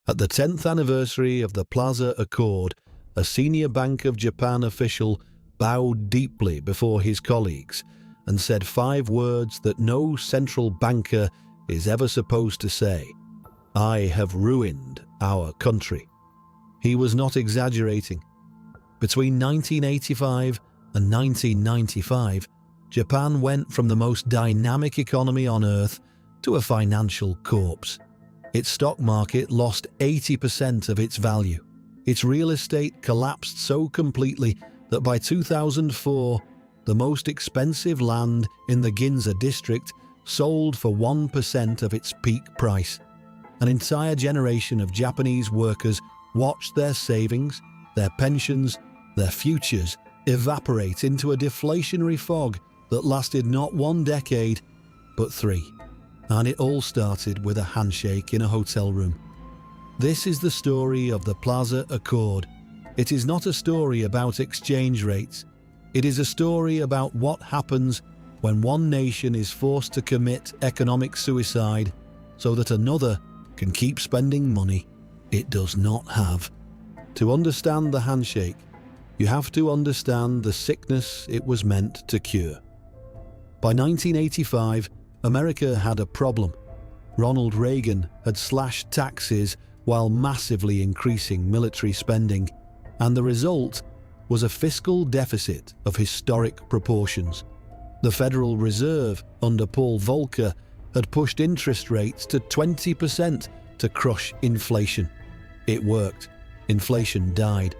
At the 10th anniversary of the Plaza Accord, a senior Bank of Japan official bowed deeply before his colleagues and said 5 words that no central banker is ever supposed to say: "I have ruined our country." He was not exaggerating. Between 1985 and 1995, Japan went from the most dynamic economy on earth to a financial corpse. Its stock market lost 80% of its value. Its real estate collapsed so completely that by 2004, the most expensive land in the Ginza district sold for 1% of its peak price. An entire generation of Japanese workers watched their savings, their pensions, their futures evaporate into a deflationary fog that lasted not 1 decade, but 3. And it all started with a handshake in a hotel room. This is the story of the Plaza Accord. It is not a story about exchange rates. It is a story about what happens when one nation is forced to commit economic suicide so that another can keep spending money it does not have. To understand the handshake, you have to understand the sickness it was meant to cure. By 1985, America had a problem. Ronald Reagan had slashed taxes while massively increasing military spending, and the result was a fiscal deficit of historic proportions. The Federal Reserve, under Paul Volcker, had pushed interest rates to 20% to crush inflation. It worked. Inflation died.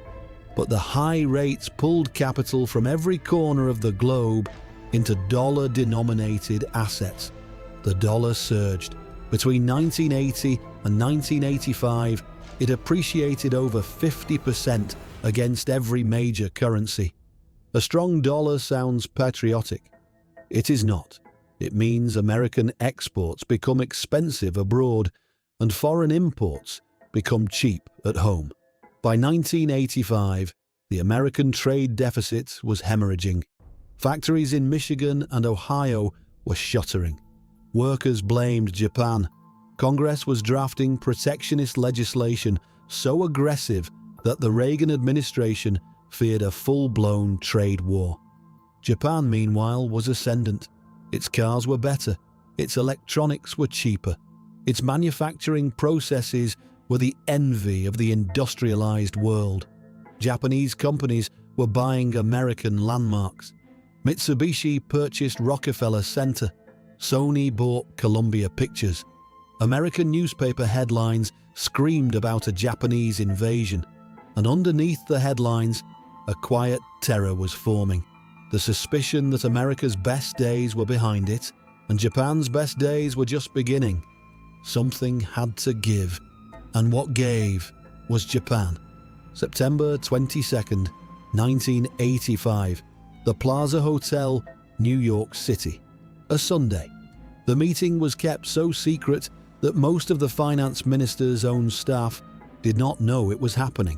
But the high rates pulled capital from every corner of the globe into dollar-denominated assets. The dollar surged. Between 1980 and 1985, it appreciated over 50% against every major currency. A strong dollar sounds patriotic. It is not. It means American exports become expensive abroad and foreign imports become cheap at home. By 1985, the American trade deficit was hemorrhaging. Factories in Michigan and Ohio were shuttering. Workers blamed Japan. Congress was drafting protectionist legislation so aggressive that the Reagan administration feared a full-blown trade war. Japan, meanwhile, was ascendant. Its cars were better. Its electronics were cheaper. Its manufacturing processes were the envy of the industrialized world. Japanese companies were buying American landmarks. Mitsubishi purchased Rockefeller Center. Sony bought Columbia Pictures. American newspaper headlines screamed about a Japanese invasion, and underneath the headlines, a quiet terror was forming. The suspicion that America's best days were behind it, and Japan's best days were just beginning. Something had to give, and what gave was Japan. September 22nd, 1985, the Plaza Hotel, New York City. A Sunday. The meeting was kept so secret that most of the finance minister's own staff did not know it was happening.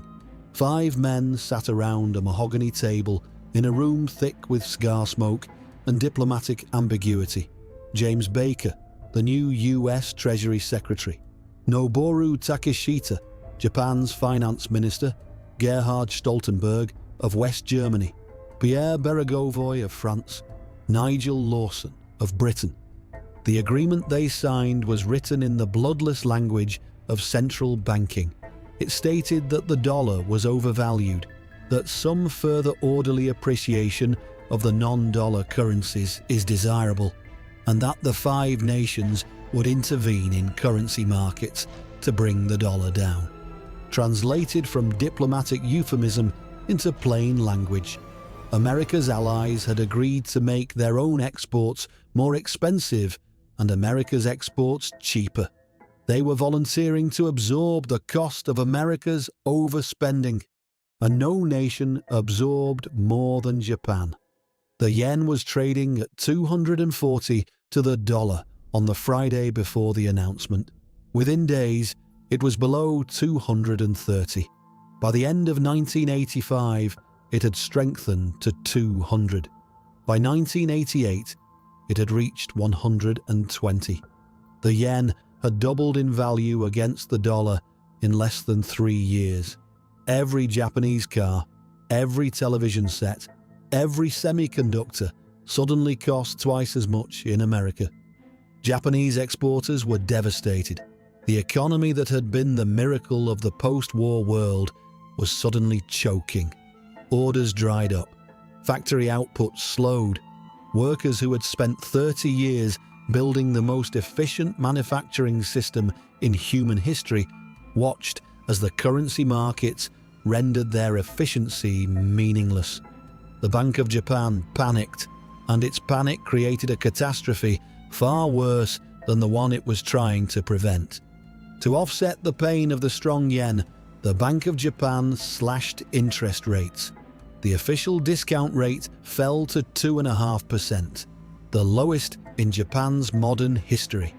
5 men sat around a mahogany table in a room thick with cigar smoke and diplomatic ambiguity. James Baker, the new U.S. Treasury Secretary. Noboru Takeshita, Japan's finance minister. Gerhard Stoltenberg of West Germany. Pierre Bérégovoy of France. Nigel Lawson of Britain. The agreement they signed was written in the bloodless language of central banking. It stated that the dollar was overvalued, that some further orderly appreciation of the non-dollar currencies is desirable, and that the 5 nations would intervene in currency markets to bring the dollar down. Translated from diplomatic euphemism into plain language, America's allies had agreed to make their own exports more expensive and America's exports cheaper. They were volunteering to absorb the cost of America's overspending, and no nation absorbed more than Japan. The yen was trading at 240 to the dollar on the Friday before the announcement. Within days, it was below 230. By the end of 1985, it had strengthened to 200. By 1988, it had reached 120. The yen had doubled in value against the dollar in less than 3 years. Every Japanese car, every television set, every semiconductor suddenly cost twice as much in America. Japanese exporters were devastated. The economy that had been the miracle of the post-war world was suddenly choking. Orders dried up. Factory output slowed. Workers who had spent 30 years building the most efficient manufacturing system in human history watched as the currency markets rendered their efficiency meaningless. The Bank of Japan panicked, and its panic created a catastrophe far worse than the one it was trying to prevent. To offset the pain of the strong yen, the Bank of Japan slashed interest rates. The official discount rate fell to 2.5%, the lowest in Japan's modern history.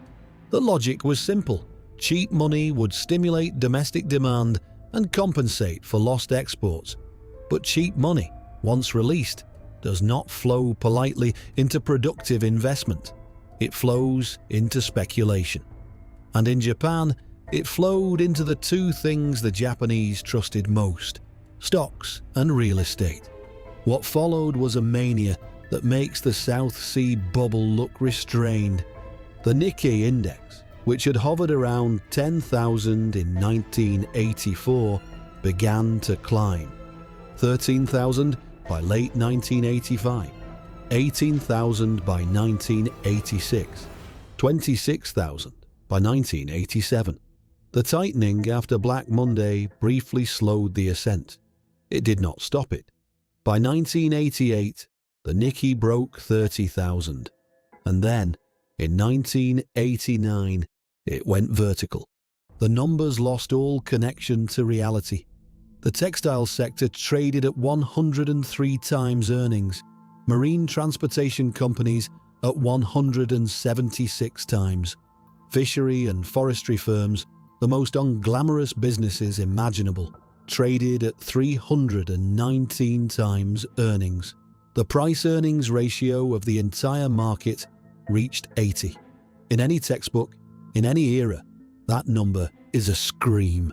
The logic was simple. Cheap money would stimulate domestic demand and compensate for lost exports. But cheap money, once released, does not flow politely into productive investment. It flows into speculation. And in Japan, it flowed into the two things the Japanese trusted most: stocks and real estate. What followed was a mania that makes the South Sea bubble look restrained. The Nikkei index, which had hovered around 10,000 in 1984, began to climb. 13,000 by late 1985, 18,000 by 1986, 26,000 by 1987. The tightening after Black Monday briefly slowed the ascent. It did not stop it. By 1988, the Nikkei broke 30,000, and then, in 1989, it went vertical. The numbers lost all connection to reality. The textile sector traded at 103 times earnings, marine transportation companies at 176 times, fishery and forestry firms, the most unglamorous businesses imaginable, traded at 319 times earnings. The price-earnings ratio of the entire market reached 80. In any textbook, in any era, that number is a scream.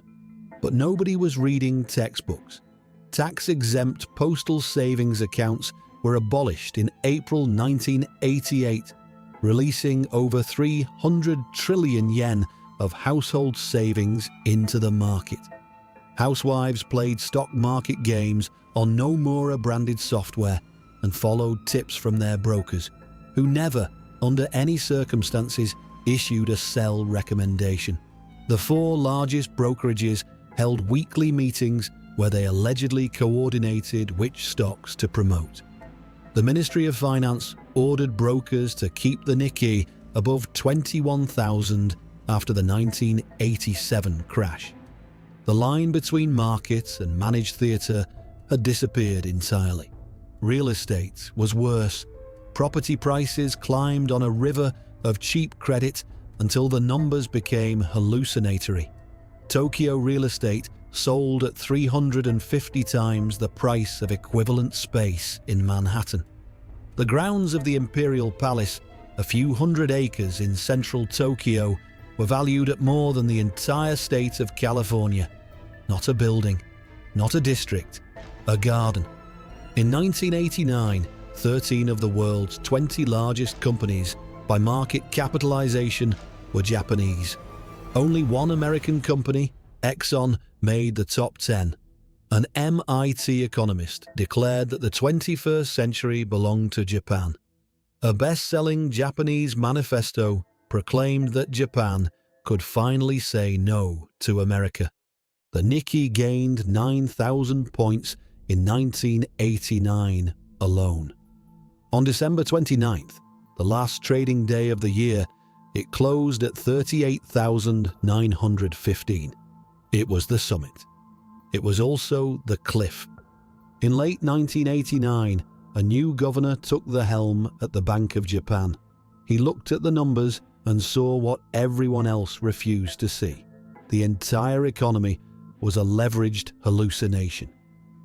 But nobody was reading textbooks. Tax-exempt postal savings accounts were abolished in April 1988, releasing over 300 trillion yen of household savings into the market. Housewives played stock market games on Nomura branded software and followed tips from their brokers, who never, under any circumstances, issued a sell recommendation. The 4 largest brokerages held weekly meetings where they allegedly coordinated which stocks to promote. The Ministry of Finance ordered brokers to keep the Nikkei above 21,000 after the 1987 crash. The line between market and managed theatre had disappeared entirely. Real estate was worse. Property prices climbed on a river of cheap credit until the numbers became hallucinatory. Tokyo real estate sold at 350 times the price of equivalent space in Manhattan. The grounds of the Imperial Palace, a few hundred acres in central Tokyo, were valued at more than the entire state of California. Not a building, not a district, a garden. In 1989, 13 of the world's 20 largest companies by market capitalization were Japanese. Only one American company, Exxon, made the top 10. An MIT economist declared that the 21st century belonged to Japan. A best-selling Japanese manifesto proclaimed that Japan could finally say no to America. The Nikkei gained 9,000 points in 1989 alone. On December 29th, the last trading day of the year, it closed at 38,915. It was the summit. It was also the cliff. In late 1989, a new governor took the helm at the Bank of Japan. He looked at the numbers and saw what everyone else refused to see. The entire economy was a leveraged hallucination.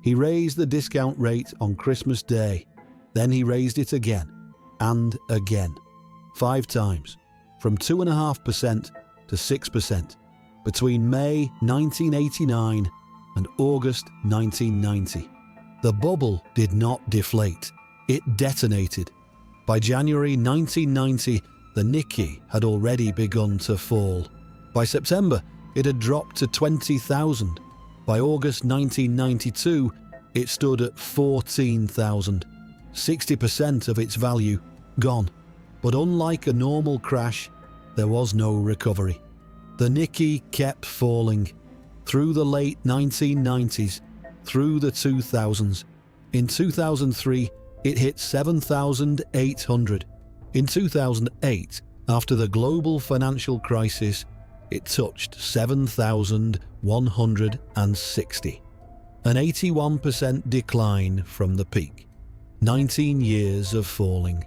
He raised the discount rate on Christmas Day. Then he raised it again and again, 5 times, from 2.5% to 6%. between May 1989 and August 1990. The bubble did not deflate, it detonated. By January 1990, the Nikkei had already begun to fall. By September, it had dropped to 20,000. By August 1992, it stood at 14,000. 60% of its value gone. But unlike a normal crash, there was no recovery. The Nikkei kept falling through the late 1990s, through the 2000s. In 2003, it hit 7,800. In 2008, after the global financial crisis, it touched 7,160. An 81% decline from the peak. 19 years of falling.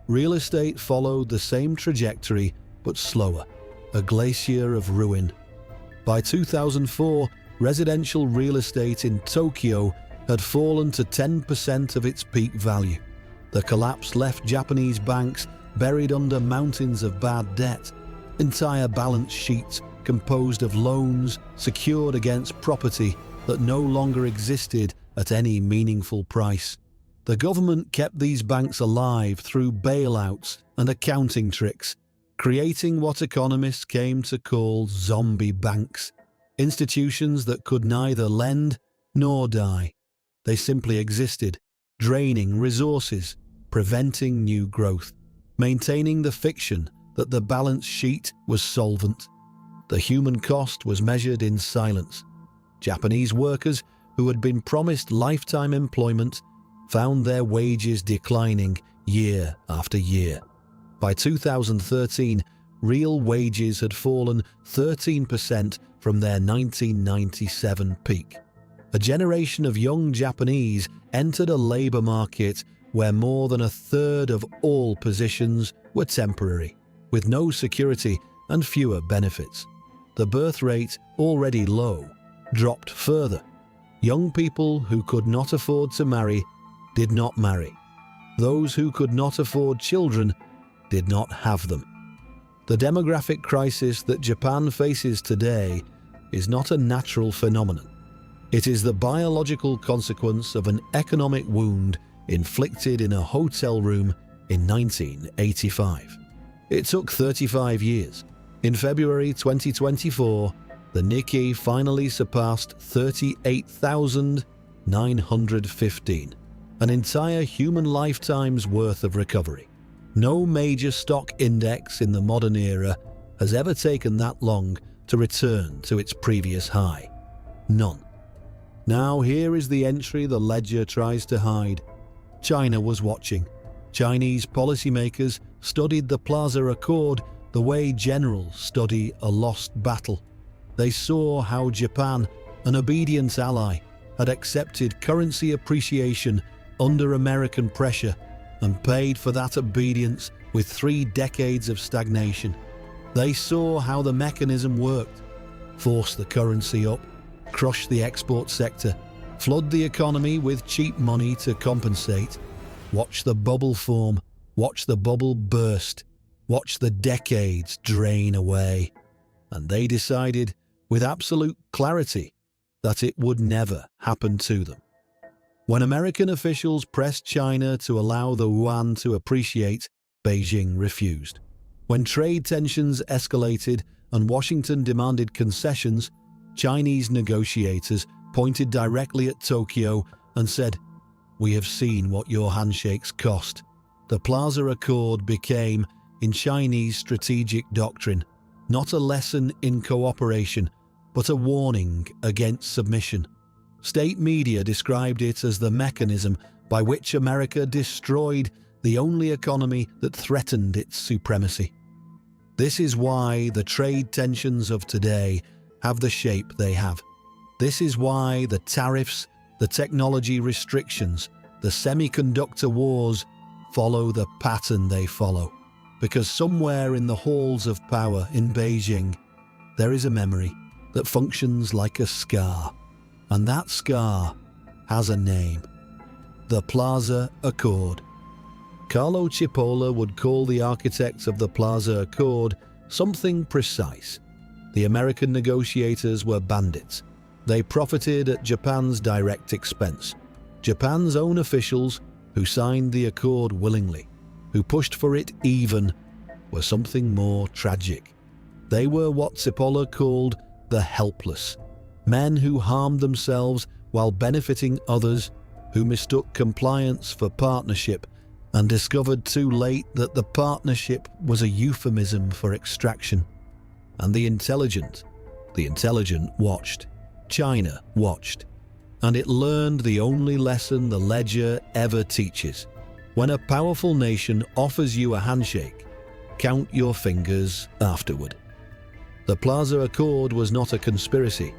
Real estate followed the same trajectory, but slower. A glacier of ruin. By 2004, residential real estate in Tokyo had fallen to 10% of its peak value. The collapse left Japanese banks buried under mountains of bad debt, entire balance sheets composed of loans secured against property that no longer existed at any meaningful price. The government kept these banks alive through bailouts and accounting tricks, creating what economists came to call zombie banks, institutions that could neither lend nor die. They simply existed, draining resources, preventing new growth, maintaining the fiction that the balance sheet was solvent. The human cost was measured in silence. Japanese workers who had been promised lifetime employment found their wages declining year after year. By 2013, real wages had fallen 13% from their 1997 peak. A generation of young Japanese entered a labor market where more than a third of all positions were temporary, with no security and fewer benefits. The birth rate, already low, dropped further. Young people who could not afford to marry did not marry. Those who could not afford children did not have them. The demographic crisis that Japan faces today is not a natural phenomenon. It is the biological consequence of an economic wound inflicted in a hotel room in 1985. It took 35 years. In February 2024, the Nikkei finally surpassed 38,915, an entire human lifetime's worth of recovery. No major stock index in the modern era has ever taken that long to return to its previous high. None. Now here is the entry the ledger tries to hide. China was watching. Chinese policymakers studied the Plaza Accord the way generals study a lost battle. They saw how Japan, an obedient ally, had accepted currency appreciation under American pressure and paid for that obedience with 3 decades of stagnation. They saw how the mechanism worked: force the currency up, crush the export sector, flood the economy with cheap money to compensate, watch the bubble form, watch the bubble burst, watch the decades drain away. And they decided, with absolute clarity, that it would never happen to them. When American officials pressed China to allow the yuan to appreciate, Beijing refused. When trade tensions escalated and Washington demanded concessions, Chinese negotiators pointed directly at Tokyo and said, "We have seen what your handshakes cost." The Plaza Accord became, in Chinese strategic doctrine, not a lesson in cooperation, but a warning against submission. State media described it as the mechanism by which America destroyed the only economy that threatened its supremacy. This is why the trade tensions of today have the shape they have. This is why the tariffs, the technology restrictions, the semiconductor wars follow the pattern they follow. Because somewhere in the halls of power in Beijing, there is a memory that functions like a scar. And that scar has a name: the Plaza Accord. Carlo Cipolla would call the architects of the Plaza Accord something precise: The American negotiators were bandits. They profited at Japan's direct expense. Japan's own officials, who signed the accord willingly, who pushed for it even, were something more tragic. They were what Cipolla called the helpless, men who harmed themselves while benefiting others, who mistook compliance for partnership and discovered too late that the partnership was a euphemism for extraction. And the intelligent watched. China watched. And it learned the only lesson the ledger ever teaches. When a powerful nation offers you a handshake, count your fingers afterward. The Plaza Accord was not a conspiracy.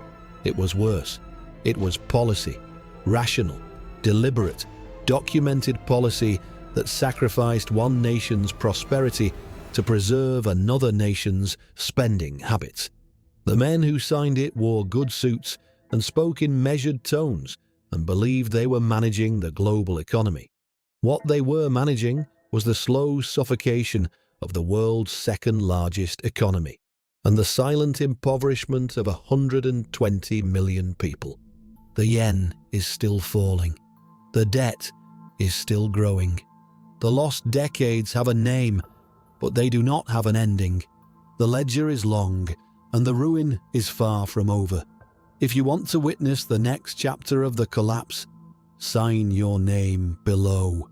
It was worse. It was policy, rational, deliberate, documented policy that sacrificed one nation's prosperity to preserve another nation's spending habits. The men who signed it wore good suits and spoke in measured tones and believed they were managing the global economy. What they were managing was the slow suffocation of the world's second-largest economy and the silent impoverishment of 120 million people. The yen is still falling. The debt is still growing. The lost decades have a name, but they do not have an ending. The ledger is long, and the ruin is far from over. If you want to witness the next chapter of the collapse, sign your name below.